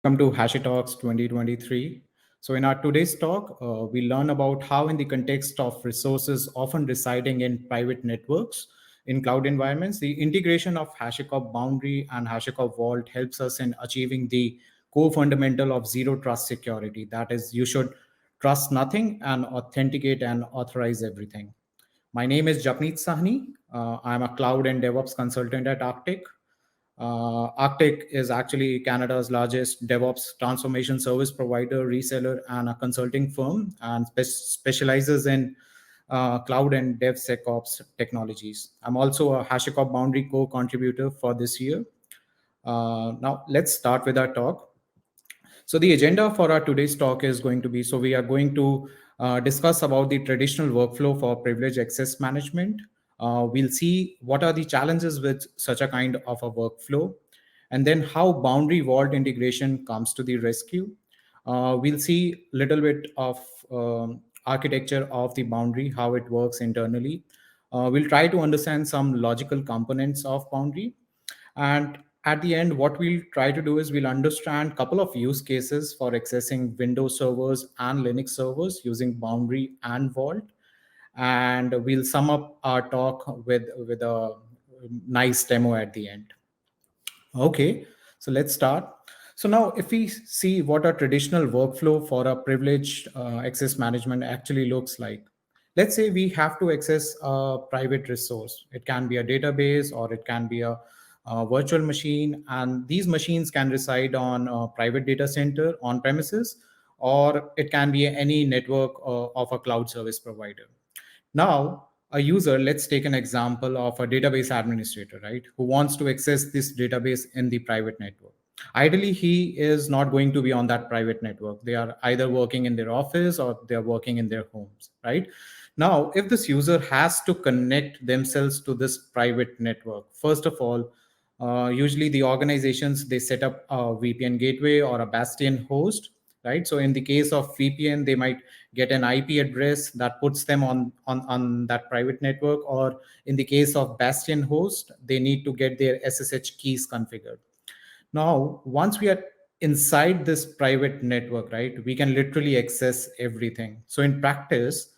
Welcome to HashiTalks 2023. So in our today's talk, we learn about how in the context of resources often residing in private networks in cloud environments, the integration of HashiCorp Boundary and HashiCorp Vault helps us in achieving the core fundamental of zero trust security. That is, you should trust nothing and authenticate and authorize everything. My name is Japneet Sahni. I'm a cloud and DevOps consultant at Arctic. Arctic is actually Canada's largest DevOps transformation service provider, reseller, and a consulting firm, and specializes in cloud and DevSecOps technologies. I'm also a HashiCorp Boundary co-contributor for this year. Now, let's start with our talk. So the agenda for our today's talk is going to be, so we are going to discuss about the traditional workflow for privilege access management. We'll see what are the challenges with such a kind of a workflow, and then how boundary vault integration comes to the rescue. We'll see a little bit of architecture of the boundary, how it works internally. We'll try to understand some logical components of boundary, and at the end, what we'll try to do is we'll understand a couple of use cases for accessing Windows servers and Linux servers using Boundary and Vault. And we'll sum up our talk with a nice demo at the end. Okay, so let's start. So now if we see what a traditional workflow for a privileged access management actually looks like. Let's say we have to access a private resource. It can be a database or it can be a virtual machine. And these machines can reside on a private data center on premises, or it can be any network of a cloud service provider. Now, a user, let's take an example of a database administrator, right, who wants to access this database in the private network. Ideally, he is not going to be on that private network. They are either working in their office or they're working in their homes, right? Now, if this user has to connect themselves to this private network, first of all, usually the organizations, they set up a VPN gateway or a bastion host, right? So in the case of VPN, they might get an IP address that puts them on that private network, or in the case of bastion host, they need to get their SSH keys configured. Now, once we are inside this private network, right, we can literally access everything. So in practice,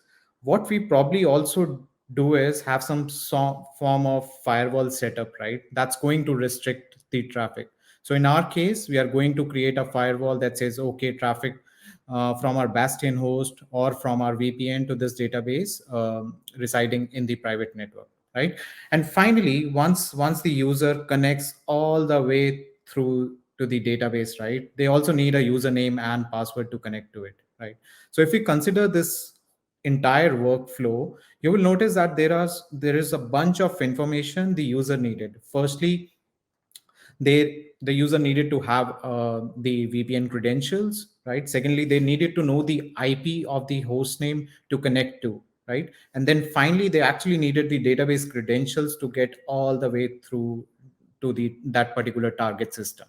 what we probably also do is have some form of firewall setup, right? That's going to restrict the traffic. So in our case, we are going to create a firewall that says, okay, traffic from our bastion host or from our VPN to this database residing in the private network, right? And finally, once the user connects all the way through to the database, right, they also need a username and password to connect to it, right? So if we consider this entire workflow, you will notice that there is a bunch of information the user needed. Firstly, the user needed to have the VPN credentials, right? Secondly, they needed to know the IP of the host name to connect to, right? And then finally, they actually needed the database credentials to get all the way through to the that particular target system.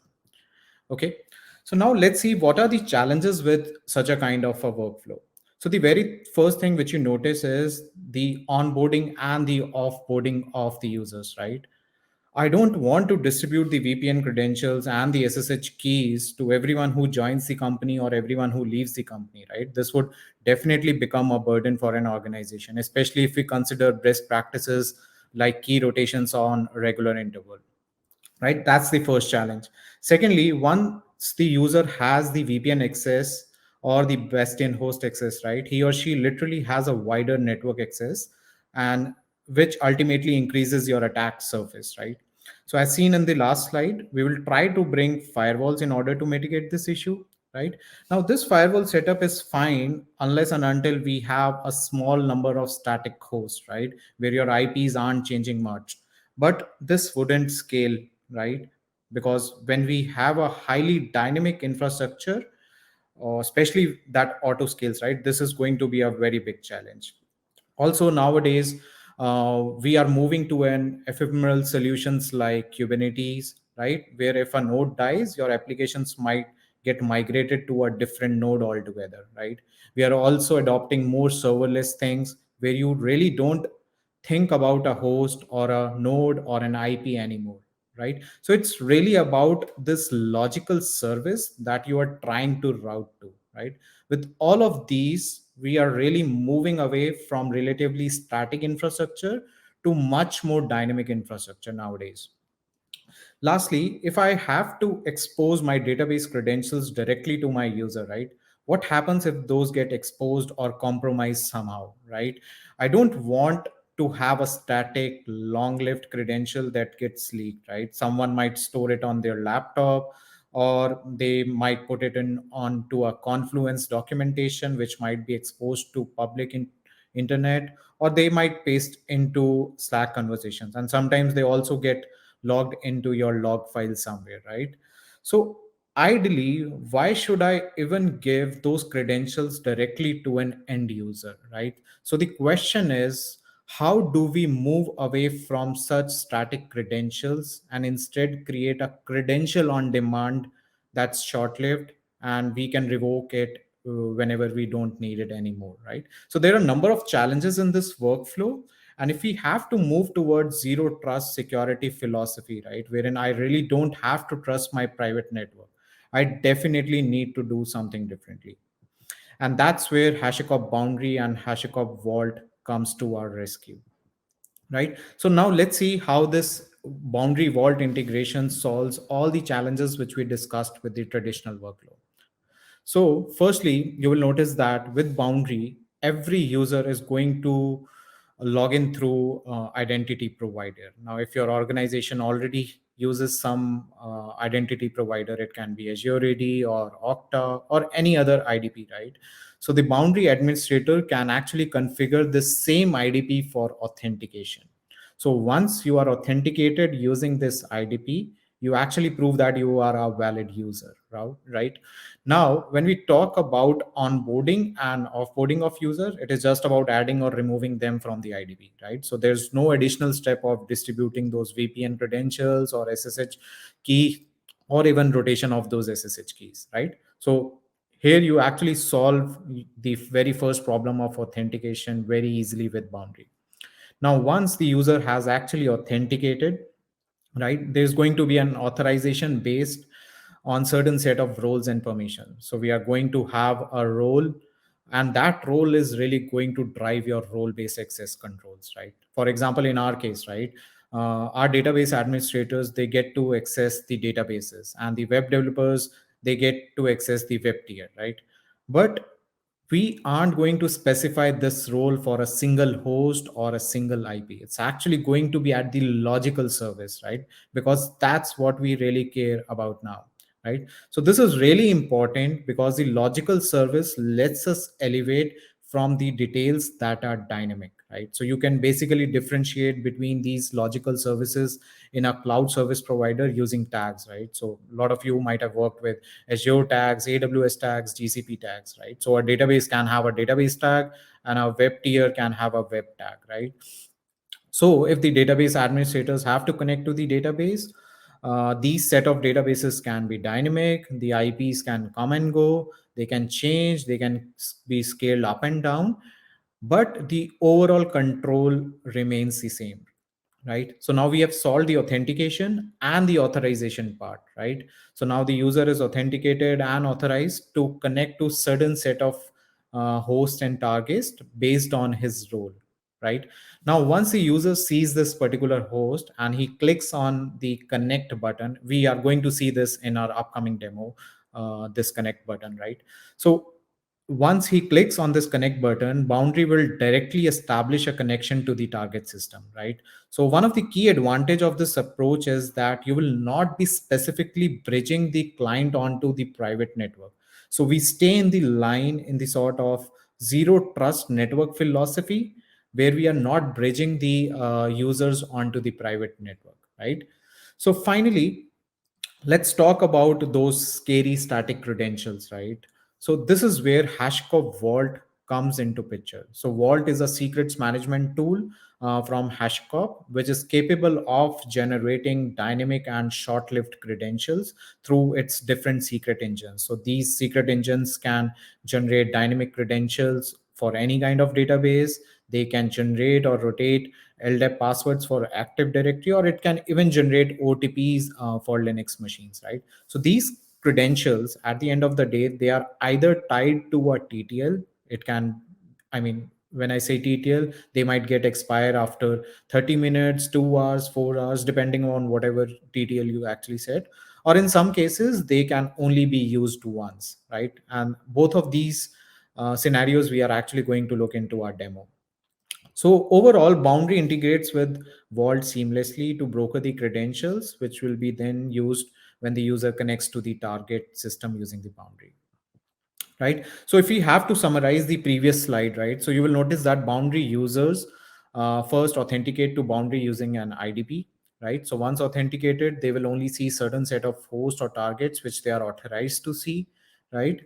Okay, so now let's see what are the challenges with such a kind of a workflow. So the very first thing which you notice is the onboarding and the offboarding of the users, right? I don't want to distribute the VPN credentials and the SSH keys to everyone who joins the company or everyone who leaves the company, right? This would definitely become a burden for an organization, especially if we consider best practices like key rotations on regular interval, right? That's the first challenge. Secondly, once the user has the VPN access or the bastion host access, right, he or she literally has a wider network access, and which ultimately increases your attack surface, right? So as seen in the last slide, we will try to bring firewalls in order to mitigate this issue, right? Now this firewall setup is fine unless and until we have a small number of static hosts, right, where your IPs aren't changing much. But this wouldn't scale, right? Because when we have a highly dynamic infrastructure, or especially that auto scales, right, this is going to be a very big challenge. Also nowadays, we are moving to an ephemeral solutions like Kubernetes, right, where if a node dies, your applications might get migrated to a different node altogether, right? We are also adopting more serverless things where you really don't think about a host or a node or an IP anymore, right? So it's really about this logical service that you are trying to route to, right? With all of these, we are really moving away from relatively static infrastructure to much more dynamic infrastructure nowadays. Lastly, if I have to expose my database credentials directly to my user, right? What happens if those get exposed or compromised somehow, right? I don't want to have a static, long lived credential that gets leaked, right? Someone might store it on their laptop, or they might put it in onto a Confluence documentation, which might be exposed to public internet, or they might paste into Slack conversations. And sometimes they also get logged into your log file somewhere, right? So ideally, why should I even give those credentials directly to an end user, right? So the question is, how do we move away from such static credentials and instead create a credential on demand that's short lived, and we can revoke it whenever we don't need it anymore, right? So there are a number of challenges in this workflow, and if we have to move towards zero trust security philosophy, right, wherein I really don't have to trust my private network, I definitely need to do something differently. And that's where HashiCorp Boundary and HashiCorp Vault comes to our rescue, right? So now let's see how this Boundary Vault integration solves all the challenges which we discussed with the traditional workload. So, firstly, you will notice that with Boundary, every user is going to log in through identity provider. Now, if your organization already uses some identity provider, it can be Azure AD or Okta or any other IDP, right? So the Boundary administrator can actually configure the same IDP for authentication. So once you are authenticated using this IDP, you actually prove that you are a valid user, right? Now, when we talk about onboarding and offboarding of user, it is just about adding or removing them from the IDP, right? So there's no additional step of distributing those VPN credentials or SSH key, or even rotation of those SSH keys, right? So here you actually solve the very first problem of authentication very easily with Boundary. Now, once the user has actually authenticated, right, there's going to be an authorization based on certain set of roles and permissions. So we are going to have a role, and that role is really going to drive your role based access controls, right? For example, in our case, right, our database administrators, they get to access the databases, and the web developers, they get to access the web tier, right? But we aren't going to specify this role for a single host or a single IP. It's actually going to be at the logical service, right? Because that's what we really care about now, right? So this is really important because the logical service lets us elevate from the details that are dynamic, right? So you can basically differentiate between these logical services in a cloud service provider using tags, right? So a lot of you might have worked with Azure tags, AWS tags, GCP tags, right? So a database can have a database tag, and a web tier can have a web tag, right? So if the database administrators have to connect to the database, these set of databases can be dynamic. The IPs can come and go. They can change. They can be scaled up and down, but the overall control remains the same, right? So now we have solved the authentication and the authorization part, right? So now the user is authenticated and authorized to connect to certain set of hosts and targets based on his role, right? Now once the user sees this particular host and he clicks on the connect button, we are going to see this in our upcoming demo, this connect button, right? So once he clicks on this connect button, Boundary will directly establish a connection to the target system, right? So one of the key advantage of this approach is that you will not be specifically bridging the client onto the private network. So we stay in the line in the sort of zero trust network philosophy, where we are not bridging the users onto the private network, right? So finally, let's talk about those scary static credentials, right? So this is where HashiCorp Vault comes into picture. So Vault is a secrets management tool from HashiCorp, which is capable of generating dynamic and short-lived credentials through its different secret engines. So these secret engines can generate dynamic credentials for any kind of database. They can generate or rotate LDAP passwords for Active Directory, or it can even generate OTPs for Linux machines, right? So these credentials, at the end of the day, they are either tied to a TTL. It can, I mean, when I say TTL, they might get expired after 30 minutes, 2 hours, 4 hours, depending on whatever TTL you actually set. Or in some cases, they can only be used once, right? And both of these scenarios we are actually going to look into our demo. So overall, Boundary integrates with Vault seamlessly to broker the credentials, which will be then used when the user connects to the target system using the Boundary, right? So if we have to summarize the previous slide, right? So you will notice that Boundary users first authenticate to Boundary using an IDP, right? So once authenticated, they will only see certain set of hosts or targets which they are authorized to see, right?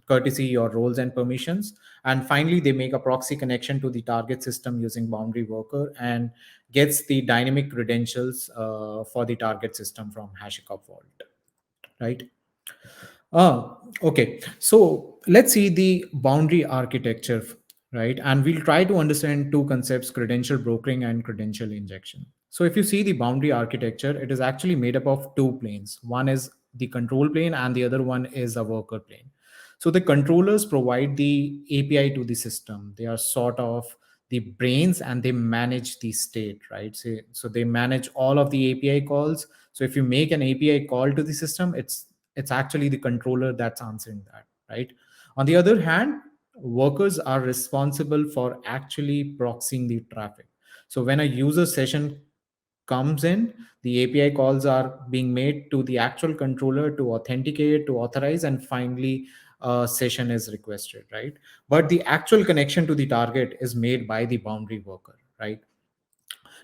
Courtesy your roles and permissions. And finally, they make a proxy connection to the target system using Boundary Worker and gets the dynamic credentials for the target system from HashiCorp Vault, right? Okay. So let's see the boundary architecture, right? And we'll try to understand two concepts: credential brokering and credential injection. So if you see the boundary architecture, it is actually made up of two planes. One is the control plane and the other one is a worker plane. So the controllers provide the API to the system. They are sort of the brains and they manage the state, right? So they manage all of the API calls. So if you make an API call to the system, it's actually the controller that's answering that, right? On the other hand, workers are responsible for actually proxying the traffic. So when a user session comes in, the API calls are being made to the actual controller to authenticate, to authorize, and finally a session is requested, right? But the actual connection to the target is made by the boundary worker, right?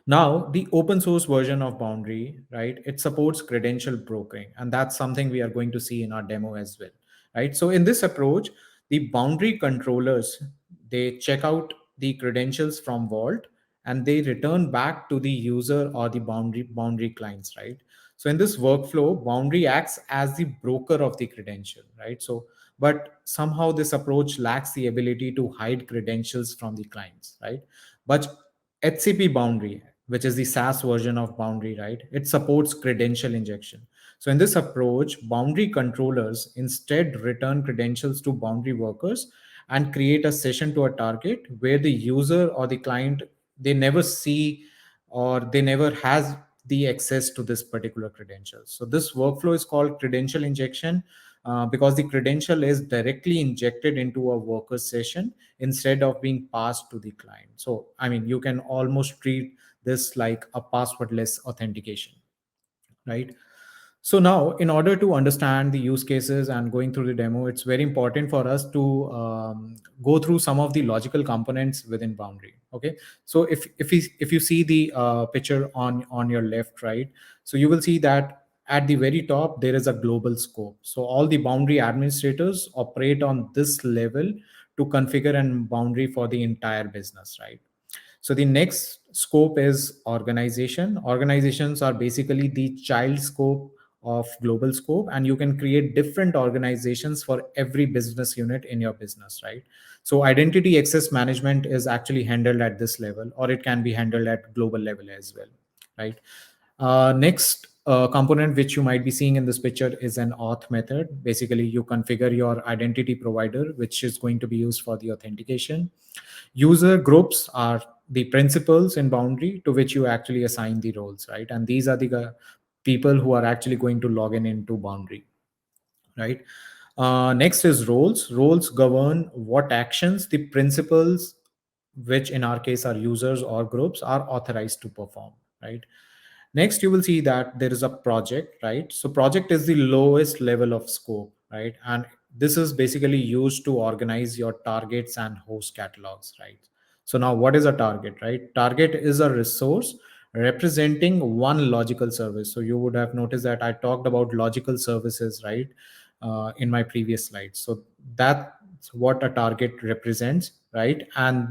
Now, the open source version of Boundary, right, it supports credential brokering, and that's something we are going to see in our demo as well, right? So in this approach, the boundary controllers, they check out the credentials from Vault and they return back to the user or the boundary clients, right? So in this workflow, Boundary acts as the broker of the credential, right? So, but somehow this approach lacks the ability to hide credentials from the clients, right? But HCP Boundary, which is the SaaS version of Boundary, right? It supports credential injection. So in this approach, boundary controllers instead return credentials to boundary workers and create a session to a target where the user or the client, they never see or they never has the access to this particular credential. So this workflow is called credential injection because the credential is directly injected into a worker session instead of being passed to the client. So I mean, you can almost treat this like a passwordless authentication, right? So now, in order to understand the use cases and going through the demo, it's very important for us to go through some of the logical components within Boundary. Okay, so if you see the picture on your left, right, so you will see that at the very top there is a global scope. So all the Boundary administrators operate on this level to configure and Boundary for the entire business, right? So the next scope is organization. Organizations are basically the child scope of global scope, and you can create different organizations for every business unit in your business, right? So identity access management is actually handled at this level, or it can be handled at global level as well, right? Next component which you might be seeing in this picture is an auth method. Basically, you configure your identity provider, which is going to be used for the authentication. User groups are the principals in Boundary to which you actually assign the roles, right? And these are the people who are actually going to log in into Boundary, right? Next is roles. Roles govern what actions the principals, which in our case are users or groups, are authorized to perform, right? Next, you will see that there is a project, right? So project is the lowest level of scope, right? And this is basically used to organize your targets and host catalogs, right? So now what is a target, right? Target is a resource representing one logical service. So you would have noticed that I talked about logical services, right? In my previous slides. So that's what a target represents, right? And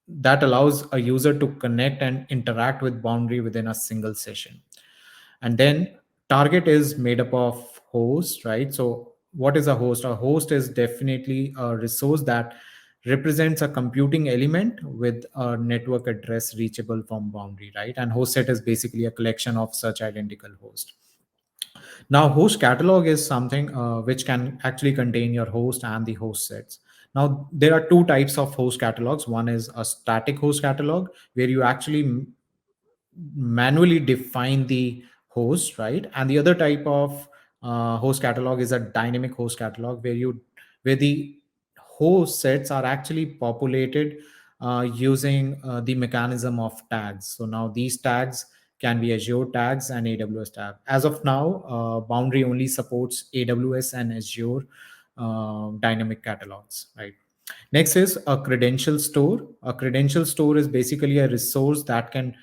that allows a user to connect and interact with Boundary within a single session. And then target is made up of host, right? So what is a host? A host is definitely a resource that represents a computing element with a network address reachable from boundary, right? And host set is basically a collection of such identical hosts. Now, host catalog is something which can actually contain your host and the host sets. Now, there are two types of host catalogs. One is a static host catalog, where you actually manually define the host, right? And the other type of host catalog is a dynamic host catalog, where the host sets are actually populated using the mechanism of tags. So now these tags can be Azure tags and AWS tag. As of now, Boundary only supports AWS and Azure dynamic catalogs, right? Next is a credential store. A credential store is basically a resource that can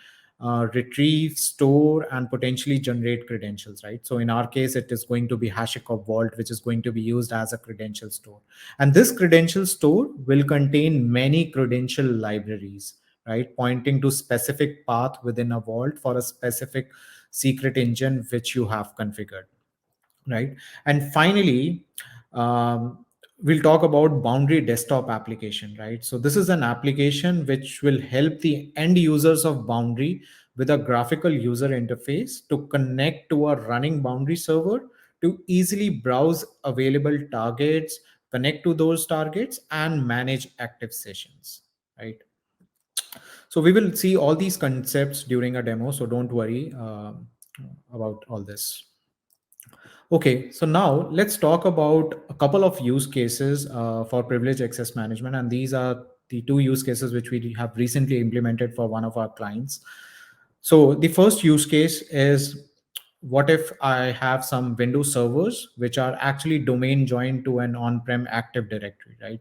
retrieve, store, and potentially generate credentials, right? So in our case, it is going to be HashiCorp Vault, which is going to be used as a credential store. And this credential store will contain many credential libraries, right? Pointing to specific path within a vault for a specific secret engine which you have configured, right? And finally, we'll talk about Boundary desktop application, right? So this is an application which will help the end users of Boundary with a graphical user interface to connect to a running Boundary server to easily browse available targets, connect to those targets, and manage active sessions, right? So we will see all these concepts during a demo, so don't worry about all this. Okay, so now let's talk about a couple of use cases for privilege access management. And these are the two use cases which we have recently implemented for one of our clients. So the first use case is, what if I have some Windows servers which are actually domain joined to an on-prem Active Directory, right?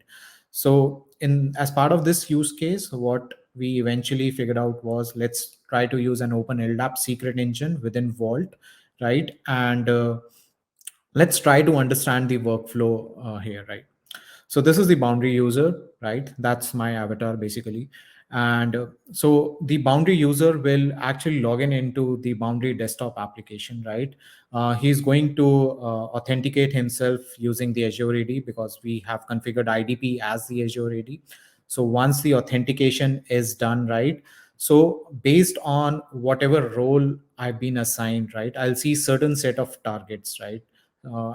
So in as part of this use case, what we eventually figured out was, let's try to use an OpenLDAP secret engine within Vault, right? And let's try to understand the workflow here, right? So this is the Boundary user, right? That's my avatar basically. And so the Boundary user will actually log in into the Boundary desktop application, right? He's going to authenticate himself using the Azure AD, because we have configured IDP as the Azure AD. So once the authentication is done, right, so based on whatever role I've been assigned, right, I'll see certain set of targets, right?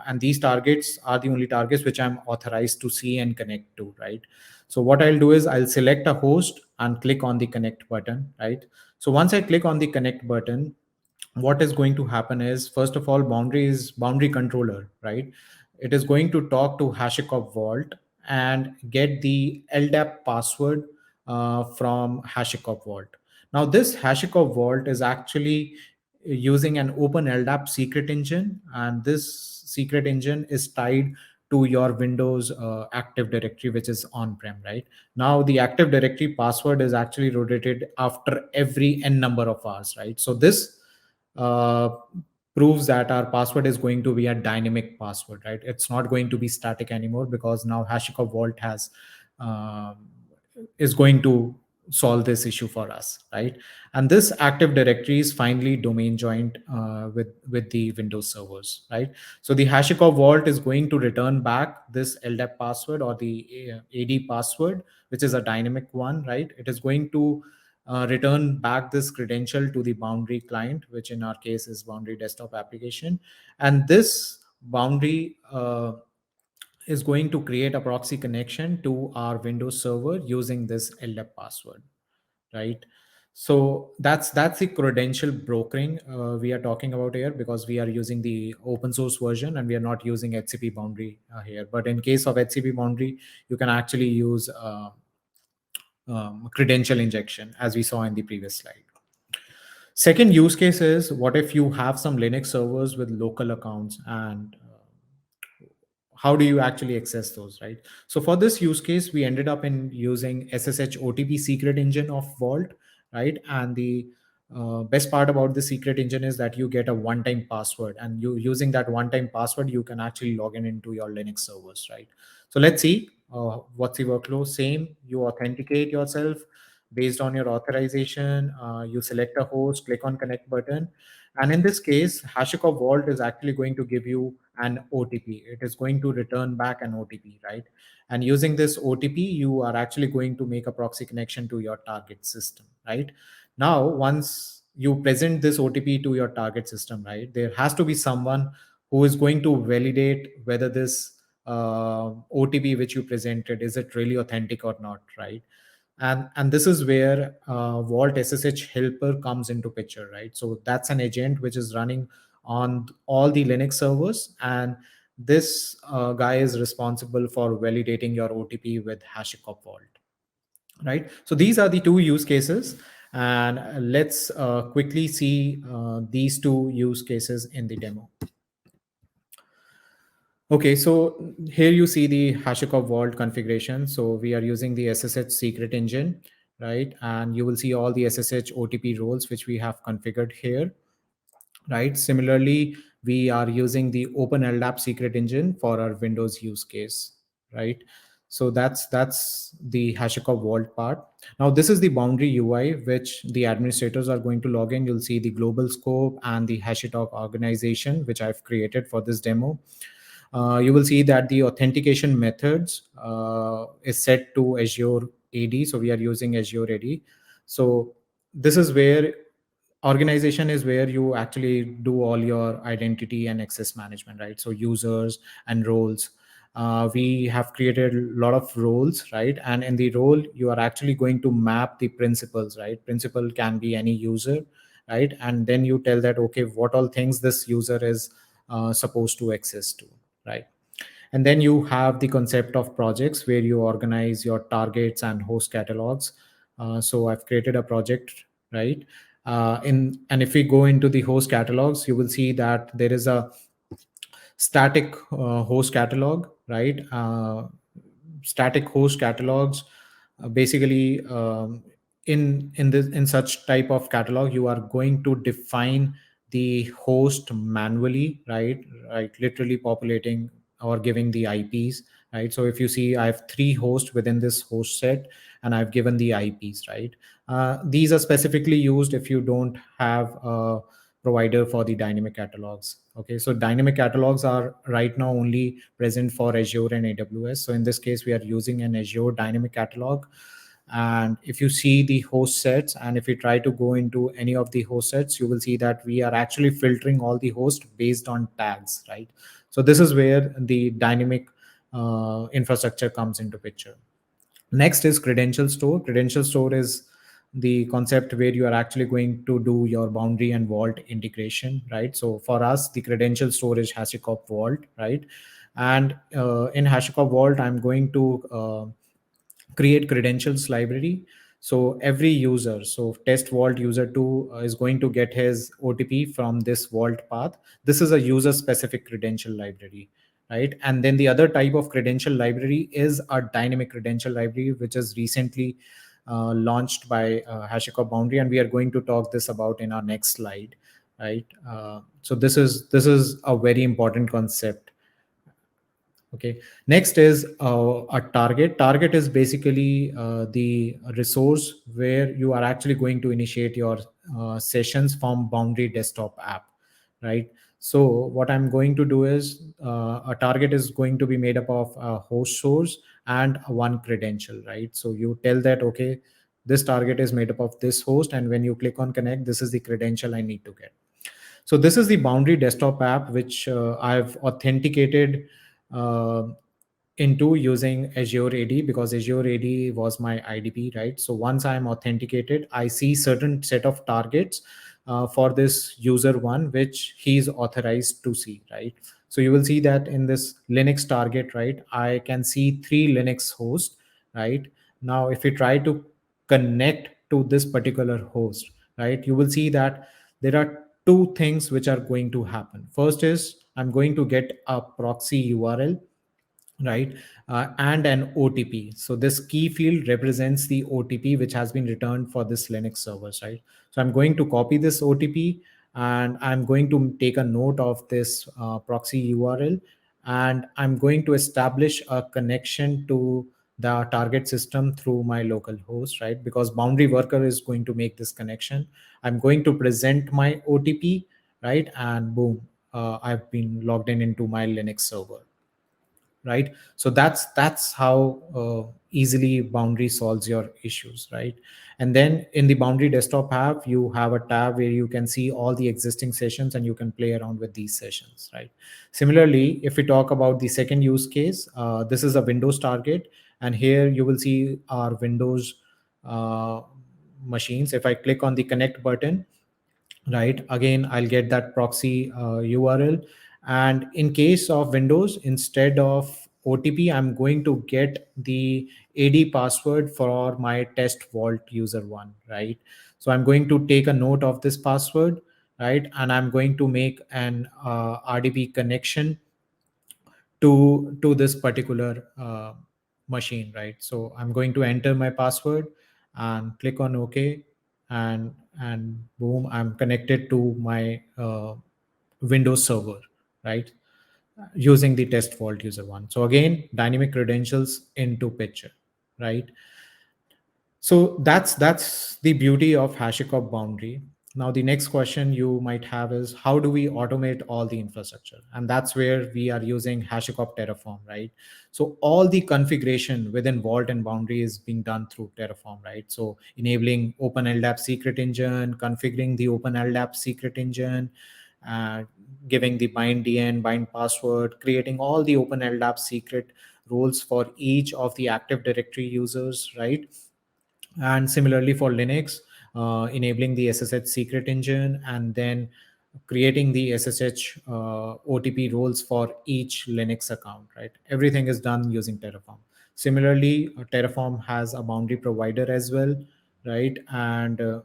And these targets are the only targets which I'm authorized to see and connect to, right? So what I'll do is I'll select a host and click on the connect button, right? So once I click on the connect button, what is going to happen is, first of all, Boundary is Boundary controller, right? It is going to talk to HashiCorp Vault and get the LDAP password from HashiCorp Vault. Now this HashiCorp Vault is actually using an OpenLDAP secret engine, and this secret engine is tied to your Windows Active Directory, which is on-prem, right? Now the Active Directory password is actually rotated after every n number of hours, right? So this uh, proves that our password is going to be a dynamic password, right? It's not going to be static anymore, because now HashiCorp Vault has um, is going to solve this issue for us, right? And this Active Directory is finally domain joined with the Windows servers, right? So the HashiCorp Vault is going to return back this LDAP password, or the AD password, which is a dynamic one, right? It is going to return back this credential to the Boundary client, which in our case is Boundary desktop application. And this Boundary is going to create a proxy connection to our Windows server using this LDAP password, right? So that's the credential brokering we are talking about here, because we are using the open source version and we are not using HCP Boundary here. But in case of HCP Boundary, you can actually use credential injection, as we saw in the previous slide. Second use case is, what if you have some Linux servers with local accounts, and how do you actually access those, right? So for this use case, we ended up in using SSH-OTP secret engine of Vault, right? And the best part about the secret engine is that you get a one-time password, and you using that one-time password, you can actually log in into your Linux servers, right? So let's see what's the workflow. Same, you authenticate yourself based on your authorization. You select a host, click on connect button, And in this case, HashiCorp Vault is actually going to give you an OTP. It is going to return back an OTP, right? And using this OTP, you are actually going to make a proxy connection to your target system, right? Now, once you present this OTP to your target system, right, there has to be someone who is going to validate whether this OTP which you presented, is it really authentic or not, right? And this is where Vault SSH helper comes into picture, right? So that's an agent which is running on all the Linux servers, and this guy is responsible for validating your OTP with HashiCorp Vault, right? So these are the two use cases, and let's quickly see these two use cases in the demo. Okay, so here you see the HashiCorp Vault configuration. So we are using the SSH secret engine, right? And you will see all the SSH OTP roles which we have configured here, right? Similarly, we are using the OpenLDAP secret engine for our Windows use case, right? So that's the HashiCorp Vault part. Now this is the boundary UI which the administrators are going to log in. You'll see the global scope and the HashiTalk organization which I've created for this demo. You will see that the authentication methods is set to Azure AD. So we are using Azure AD. So this is where organization is where you actually do all your identity and access management, right? So users and roles. We have created a lot of roles, right? And in the role, you are actually going to map the principals, right? Principal can be any user, right? And then you tell that, okay, what all things this user is supposed to access to, right? And then you have the concept of projects where you organize your targets and host catalogs. So I've created a project, right? And if we go into the host catalogs, you will see that there is a static host catalog, right? Static host catalogs, basically, in such type of catalog, you are going to define the host manually, right? Right, literally populating or giving the IPs, right? So if you see, I have 3 hosts within this host set, and I've given the IPs, right? These are specifically used if you don't have a provider for the dynamic catalogs. Okay, so dynamic catalogs are right now only present for Azure and AWS. So in this case, we are using an Azure dynamic catalog. And if you see the host sets, and if you try to go into any of the host sets, you will see that we are actually filtering all the hosts based on tags, right? So this is where the dynamic infrastructure comes into picture. Next is credential store. Credential store is the concept where you are actually going to do your boundary and vault integration, right? So for us, the credential store is HashiCorp Vault, right? And in HashiCorp Vault, I'm going to create credentials library. So every user, so test vault user 2 is going to get his OTP from this vault path. This is a user specific credential library, right? And then the other type of credential library is a dynamic credential library, which is recently launched by HashiCorp Boundary, and we are going to talk this about in our next slide, right? So this is a very important concept. Okay. Next is a target. Target is basically the resource where you are actually going to initiate your sessions from Boundary desktop app, right? So what I'm going to do is a target is going to be made up of a host source and one credential, right? So you tell that, okay, this target is made up of this host, and when you click on connect, this is the credential I need to get. So this is the Boundary desktop app, which I've authenticated uh, into using Azure AD, because Azure AD was my IDP, right? So once I'm authenticated, I see certain set of targets for this user 1, which he's authorized to see, right? So you will see that in this Linux target, right, I can see 3 Linux hosts, right? Now, if we try to connect to this particular host, right, you will see that there are 2 things which are going to happen. First is I'm going to get a proxy URL, right? And an OTP. So this key field represents the OTP which has been returned for this Linux servers, right? So I'm going to copy this OTP, and I'm going to take a note of this proxy URL, and I'm going to establish a connection to the target system through my local host, right? Because boundary worker is going to make this connection. I'm going to present my OTP, right? And boom, I've been logged in into my Linux server, right? So that's how easily Boundary solves your issues, right? And then in the Boundary desktop app, you have a tab where you can see all the existing sessions and you can play around with these sessions, right? Similarly, if we talk about the second use case, this is a Windows target, and here you will see our Windows uh, machines. If I click on the connect button, right, again I'll get that proxy URL. And in case of Windows, instead of OTP, I'm going to get the AD password for my test vault user one, right? So I'm going to take a note of this password, right, and I'm going to make an RDP connection to this particular machine, right? So I'm going to enter my password and click on OK, and boom, I'm connected to my Windows server, right? Using the test vault user one. So again, dynamic credentials into picture, right? So that's the beauty of HashiCorp Boundary. Now the next question you might have is, how do we automate all the infrastructure? And that's where we are using HashiCorp Terraform, right? So all the configuration within Vault and Boundary is being done through Terraform, right? So enabling OpenLDAP secret engine, configuring the OpenLDAP secret engine, uh, giving the bind DN, bind password, creating all the OpenLDAP secret roles for each of the Active Directory users, right? And similarly for Linux, enabling the SSH secret engine, and then creating the SSH OTP roles for each Linux account, right? Everything is done using Terraform. Similarly, Terraform has a boundary provider as well, right? And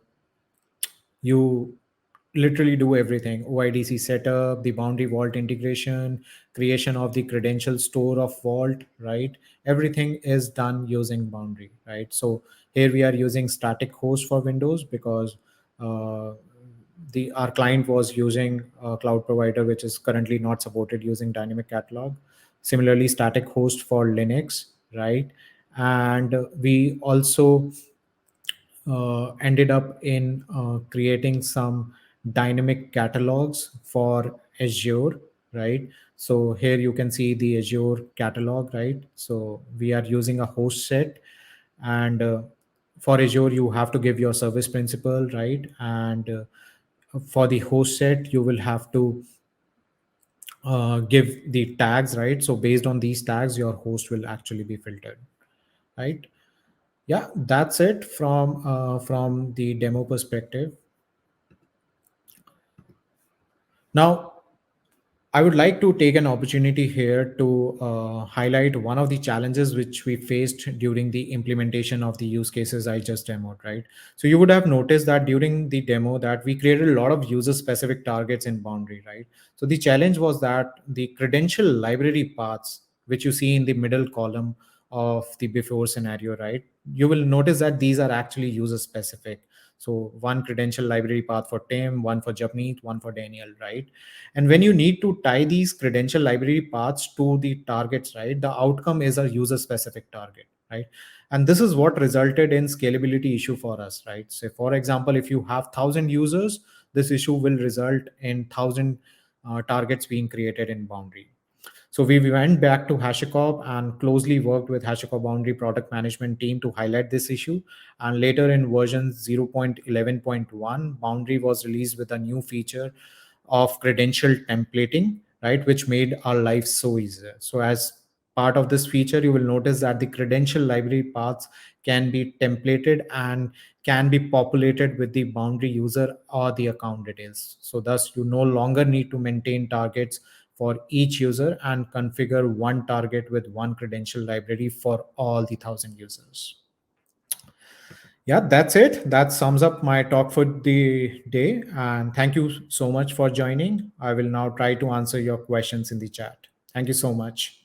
you literally do everything: OIDC setup, the boundary vault integration, creation of the credential store of vault, right? Everything is done using boundary, right? So here we are using static host for Windows because uh, the our client was using a cloud provider which is currently not supported using dynamic catalog. Similarly, static host for Linux, right? And we also ended up in creating some dynamic catalogs for Azure, right? So here you can see the Azure catalog, right? So we are using a host set, and for Azure you have to give your service principal, right? And for the host set you will have to give the tags, right? So based on these tags, your host will actually be filtered, right? Yeah, that's it from the demo perspective. Now I would like to take an opportunity here to highlight one of the challenges which we faced during the implementation of the use cases I just demoed, right? So you would have noticed that during the demo that we created a lot of user specific targets in Boundary, right? So the challenge was that the credential library paths, which you see in the middle column of the before scenario, right? You will notice that these are actually user specific. So one credential library path for Tim, one for Japneet, one for Daniel, right? And when you need to tie these credential library paths to the targets, right, the outcome is a user specific target, right? And this is what resulted in scalability issue for us, right? So for example, if you have 1,000 users, this issue will result in 1,000 targets being created in Boundary. So we went back to HashiCorp and closely worked with HashiCorp Boundary product management team to highlight this issue. And later in version 0.11.1, Boundary was released with a new feature of credential templating, right, which made our life so easier. So as part of this feature, you will notice that the credential library paths can be templated and can be populated with the Boundary user or the account details. So thus you no longer need to maintain targets for each user and configure one target with one credential library for all the 1,000 users. Yeah, that's it. That sums up my talk for the day. And thank you so much for joining. I will now try to answer your questions in the chat. Thank you so much.